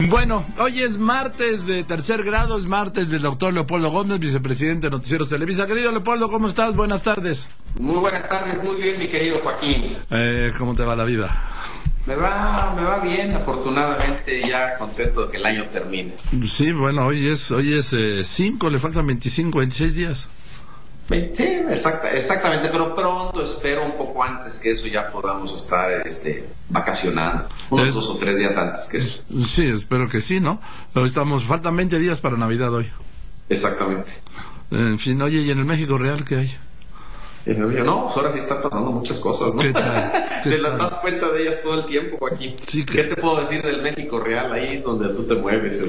Bueno, hoy es martes de tercer grado, es martes del doctor Leopoldo Gómez, vicepresidente de Noticieros Televisa. Querido Leopoldo, ¿cómo estás? Buenas tardes. Muy buenas tardes, muy bien, mi querido Joaquín. ¿Cómo te va la vida? Me va bien, afortunadamente, ya contento de que el año termine. Sí, bueno, hoy es 5, le faltan 25, 26 días. Sí, exactamente, pero pronto, espero un poco antes que eso ya podamos estar vacacionando, unos 2 o 3 días antes que eso. Sí, espero que sí, ¿no? Faltan 20 días para Navidad hoy. Exactamente. En fin, oye, ¿y en el México real qué hay? No, pues ahora sí están pasando muchas cosas, ¿no? ¿Qué tal? Te las das cuenta de ellas todo el tiempo, Joaquín. Sí, ¿Qué te puedo decir del México real? Ahí es donde tú te mueves.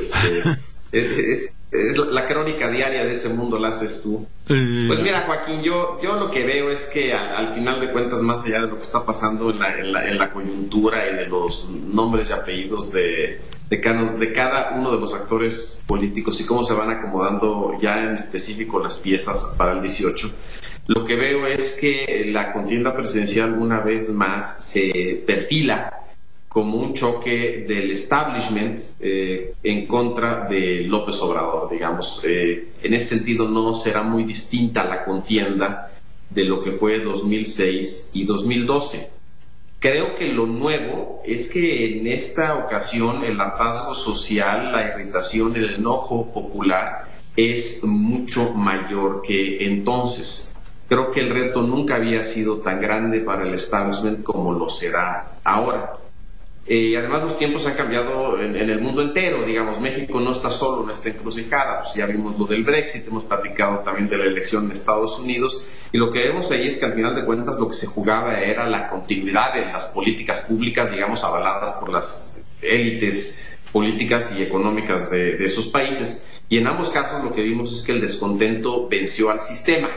Es la crónica diaria de ese mundo, la haces tú. Pues mira, Joaquín, yo lo que veo es que al final de cuentas, más allá de lo que está pasando en la coyuntura y de los nombres y apellidos de cada uno de los actores políticos y cómo se van acomodando ya en específico las piezas para el 18, lo que veo es que la contienda presidencial una vez más se perfila como un choque del establishment en contra de López Obrador, digamos. En ese sentido no será muy distinta la contienda de lo que fue 2006 y 2012. Creo que lo nuevo es que en esta ocasión el hartazgo social, la irritación, el enojo popular es mucho mayor que entonces. Creo que el reto nunca había sido tan grande para el establishment como lo será ahora. Además los tiempos han cambiado en el mundo entero, digamos. México no está solo en esta encrucijada, pues ya vimos lo del Brexit, hemos platicado también de la elección en Estados Unidos, y lo que vemos ahí es que al final de cuentas lo que se jugaba era la continuidad de las políticas públicas, digamos, avaladas por las élites políticas y económicas de esos países, y en ambos casos lo que vimos es que el descontento venció al sistema.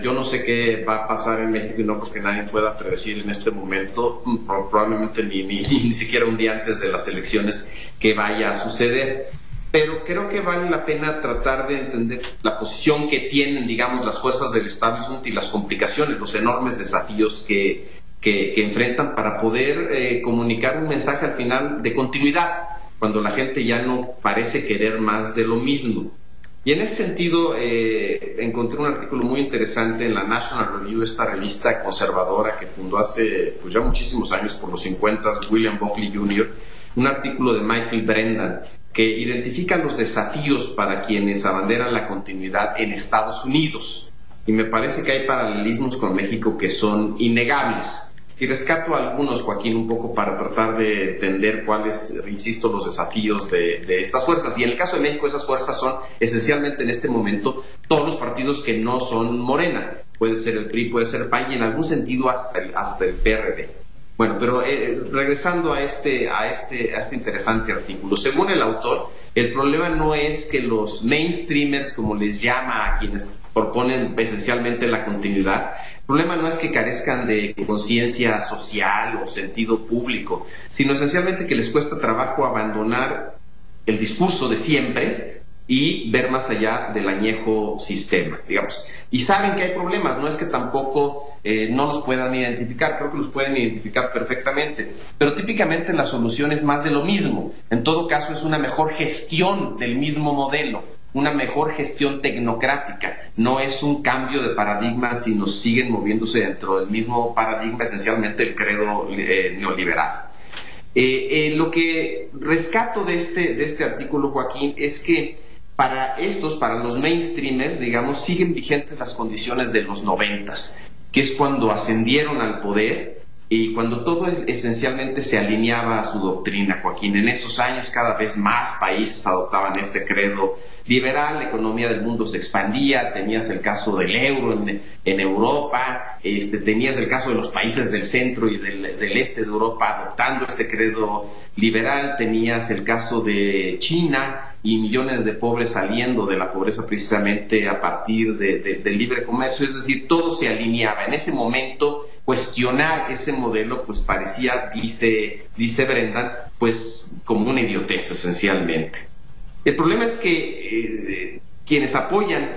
Yo no sé qué va a pasar en México y no creo que nadie pueda predecir en este momento, probablemente ni siquiera un día antes de las elecciones, que vaya a suceder. Pero creo que vale la pena tratar de entender la posición que tienen, digamos, las fuerzas del establishment y las complicaciones, los enormes desafíos que enfrentan para poder comunicar un mensaje al final de continuidad, cuando la gente ya no parece querer más de lo mismo. Y en ese sentido encontré un artículo muy interesante en la National Review, esta revista conservadora que fundó hace pues ya muchísimos años, por los 50, William Buckley Jr., un artículo de Michael Brendan que identifica los desafíos para quienes abanderan la continuidad en Estados Unidos. Y me parece que hay paralelismos con México que son innegables. Y rescato algunos, Joaquín, un poco para tratar de entender cuáles, insisto, los desafíos de estas fuerzas. Y en el caso de México, esas fuerzas son esencialmente en este momento todos los partidos que no son Morena. Puede ser el PRI, puede ser el PAN y en algún sentido hasta el PRD. Bueno, pero regresando a este interesante artículo. Según el autor, el problema no es que los mainstreamers, como les llama a quienes proponen esencialmente la continuidad, el problema no es que carezcan de conciencia social o sentido público, sino esencialmente que les cuesta trabajo abandonar el discurso de siempre y ver más allá del añejo sistema, digamos. Y saben que hay problemas, no es que tampoco no los puedan identificar, creo que los pueden identificar perfectamente, pero típicamente la solución es más de lo mismo. En todo caso es una mejor gestión del mismo modelo, una mejor gestión tecnocrática, no es un cambio de paradigma, sino siguen moviéndose dentro del mismo paradigma, esencialmente el credo neoliberal. Lo que rescato de este artículo, Joaquín, es que para los mainstreamers, digamos, siguen vigentes las condiciones de los 90s, que es cuando ascendieron al poder y cuando todo esencialmente se alineaba a su doctrina, Joaquín. En esos años cada vez más países adoptaban este credo liberal, la economía del mundo se expandía, tenías el caso del euro en Europa, tenías el caso de los países del centro y del este de Europa adoptando este credo liberal, tenías el caso de China y millones de pobres saliendo de la pobreza precisamente a partir del libre comercio, es decir, todo se alineaba. En ese momento cuestionar ese modelo pues parecía, dice Brendan, pues como una idiotez esencialmente. El problema es que quienes apoyan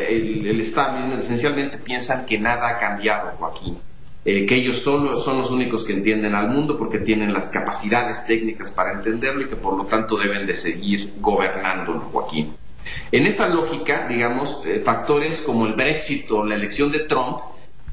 el establishment esencialmente piensan que nada ha cambiado, Joaquín. que ellos solo son los únicos que entienden al mundo porque tienen las capacidades técnicas para entenderlo y que por lo tanto deben de seguir gobernándolo, Joaquín. En esta lógica, digamos, factores como el Brexit o la elección de Trump,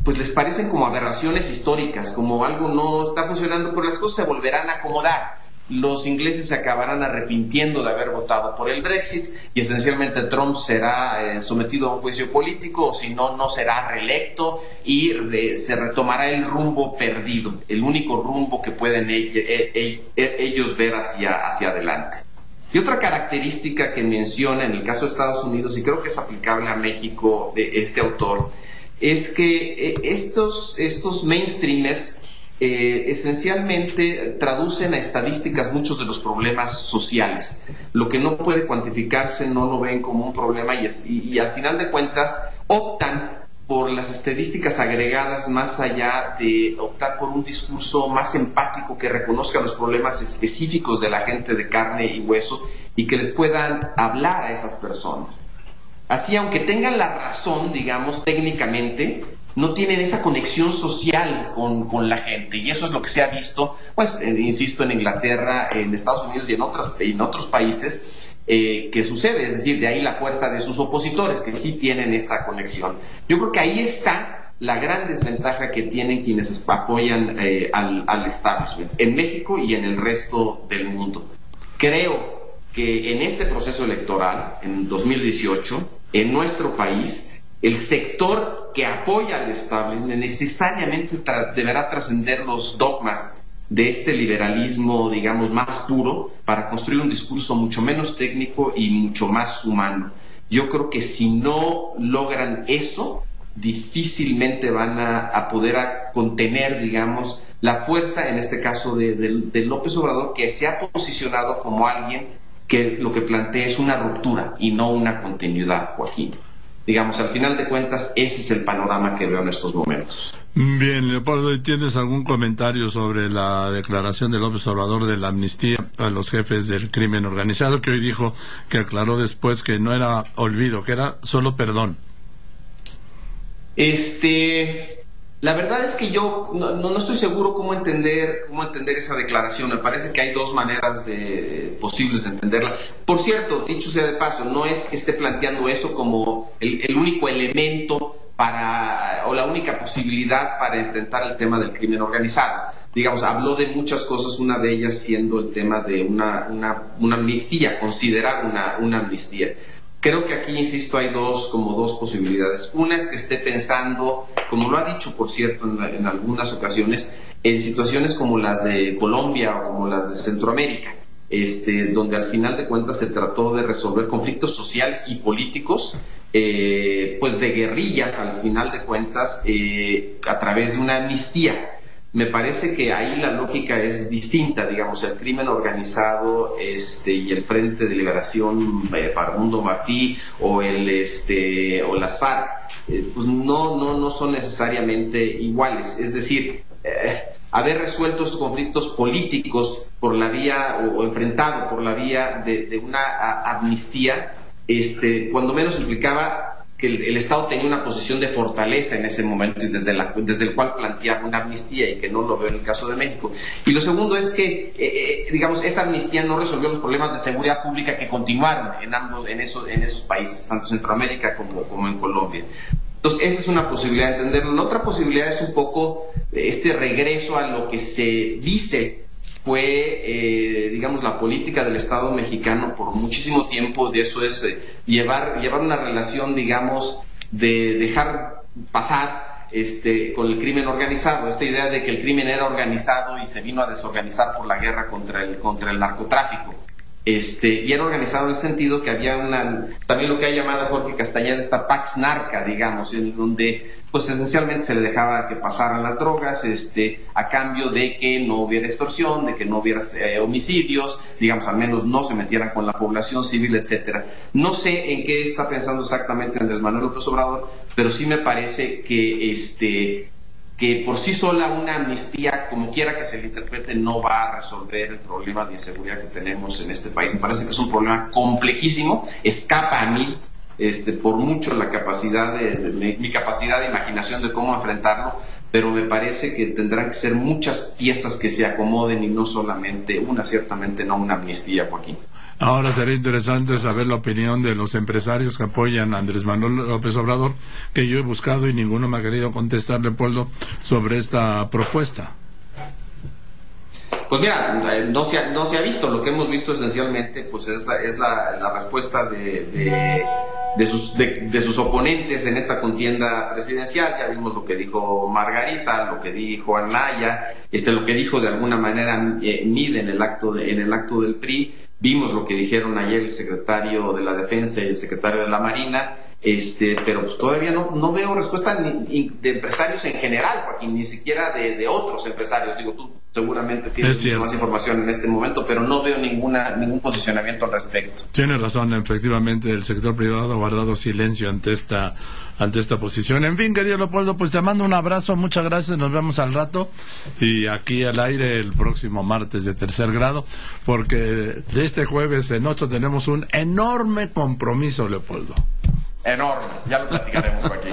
pues les parecen como aberraciones históricas, como algo no está funcionando, pero las cosas se volverán a acomodar. Los ingleses se acabarán arrepintiendo de haber votado por el Brexit y esencialmente Trump será sometido a un juicio político, o si no, no será reelecto y se retomará el rumbo perdido, el único rumbo que pueden ellos ver hacia adelante. Y otra característica que menciona en el caso de Estados Unidos, y creo que es aplicable a México de este autor, es que estos mainstreamers esencialmente traducen a estadísticas muchos de los problemas sociales. Lo que no puede cuantificarse no lo ven como un problema y al final de cuentas optan por las estadísticas agregadas más allá de optar por un discurso más empático que reconozca los problemas específicos de la gente de carne y hueso y que les puedan hablar a esas personas. Así, aunque tengan la razón, digamos, técnicamente, no tienen esa conexión social con la gente, y eso es lo que se ha visto, pues, insisto, en Inglaterra, en Estados Unidos y en otros países, que sucede, es decir, de ahí la fuerza de sus opositores, que sí tienen esa conexión. Yo creo que ahí está la gran desventaja que tienen quienes apoyan al establishment, en México y en el resto del mundo. Creo que en este proceso electoral, en 2018, en nuestro país, el sector que apoya al establishment necesariamente deberá trascender los dogmas de este liberalismo, digamos, más puro, para construir un discurso mucho menos técnico y mucho más humano. Yo creo que si no logran eso, difícilmente van a poder contener, digamos, la fuerza, en este caso, de López Obrador, que se ha posicionado como alguien que lo que plantea es una ruptura y no una continuidad, Joaquín. Digamos, al final de cuentas, ese es el panorama que veo en estos momentos. Bien, Leopoldo, ¿tienes algún comentario sobre la declaración de López Obrador de la amnistía a los jefes del crimen organizado, que hoy dijo, que aclaró después que no era olvido, que era solo perdón? La verdad es que yo no estoy seguro cómo entender esa declaración. Me parece que hay dos maneras posibles de entenderla. Por cierto, dicho sea de paso, no es que esté planteando eso como el único elemento o la única posibilidad para enfrentar el tema del crimen organizado. Digamos, habló de muchas cosas, una de ellas siendo el tema de una amnistía, considerar una amnistía. Creo que aquí, insisto, hay dos posibilidades. Una es que esté pensando, como lo ha dicho, por cierto, en algunas ocasiones, en situaciones como las de Colombia o como las de Centroamérica, donde al final de cuentas se trató de resolver conflictos sociales y políticos, pues de guerrilla, al final de cuentas, a través de una amnistía. Me parece que ahí la lógica es distinta, digamos, el crimen organizado y el Frente de Liberación Facundo Martí o las FARC, pues no son necesariamente iguales. Es decir, haber resuelto estos conflictos políticos por la vía o enfrentado por la vía de una amnistía, cuando menos implicaba que el Estado tenía una posición de fortaleza en ese momento y desde el cual planteaba una amnistía, y que no lo veo en el caso de México. Y lo segundo es que, digamos, esa amnistía no resolvió los problemas de seguridad pública que continuaron en esos países, tanto en Centroamérica como en Colombia. Entonces, esa es una posibilidad de entenderlo. La otra posibilidad es un poco este regreso a lo que se dice fue, digamos, la política del Estado mexicano por muchísimo tiempo. De eso es llevar una relación, digamos, de dejar pasar con el crimen organizado, esta idea de que el crimen era organizado y se vino a desorganizar por la guerra contra el narcotráfico. Y era organizado en el sentido que había también lo que ha llamado Jorge Castañeda esta Pax Narca, digamos, en donde pues esencialmente se le dejaba que pasaran las drogas a cambio de que no hubiera extorsión, de que no hubiera homicidios, digamos, al menos no se metieran con la población civil, etcétera. No sé en qué está pensando exactamente Andrés Manuel López Obrador, pero sí me parece que por sí sola una amnistía, como quiera que se le interprete, no va a resolver el problema de inseguridad que tenemos en este país. Me parece que es un problema complejísimo, escapa a mí por mucho la capacidad mi capacidad de imaginación de cómo enfrentarlo, pero me parece que tendrán que ser muchas piezas que se acomoden y no solamente una, ciertamente no una amnistía, Joaquín. Ahora sería interesante saber la opinión de los empresarios que apoyan a Andrés Manuel López Obrador, que yo he buscado y ninguno me ha querido contestar, Leopoldo, sobre esta propuesta. Pues mira, no se ha visto. Lo que hemos visto esencialmente pues es la respuesta de sus oponentes en esta contienda presidencial. Ya vimos lo que dijo Margarita, lo que dijo Anaya, lo que dijo de alguna manera Mide en el acto del PRI. Vimos lo que dijeron ayer el secretario de la Defensa y el secretario de la Marina, pero pues todavía no veo respuesta de empresarios en general, Joaquín, ni siquiera de otros empresarios. Digo, tú seguramente tienes más información en este momento, pero no veo ningún posicionamiento al respecto. Tienes razón, efectivamente, el sector privado ha guardado silencio ante esta posición. En fin, querido Leopoldo, pues te mando un abrazo, muchas gracias, nos vemos al rato, y aquí al aire el próximo martes de tercer grado, porque de este jueves en 8 tenemos un enorme compromiso, Leopoldo. Enorme, ya lo platicaremos aquí.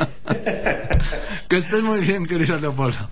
Que estés muy bien, querido Leopoldo.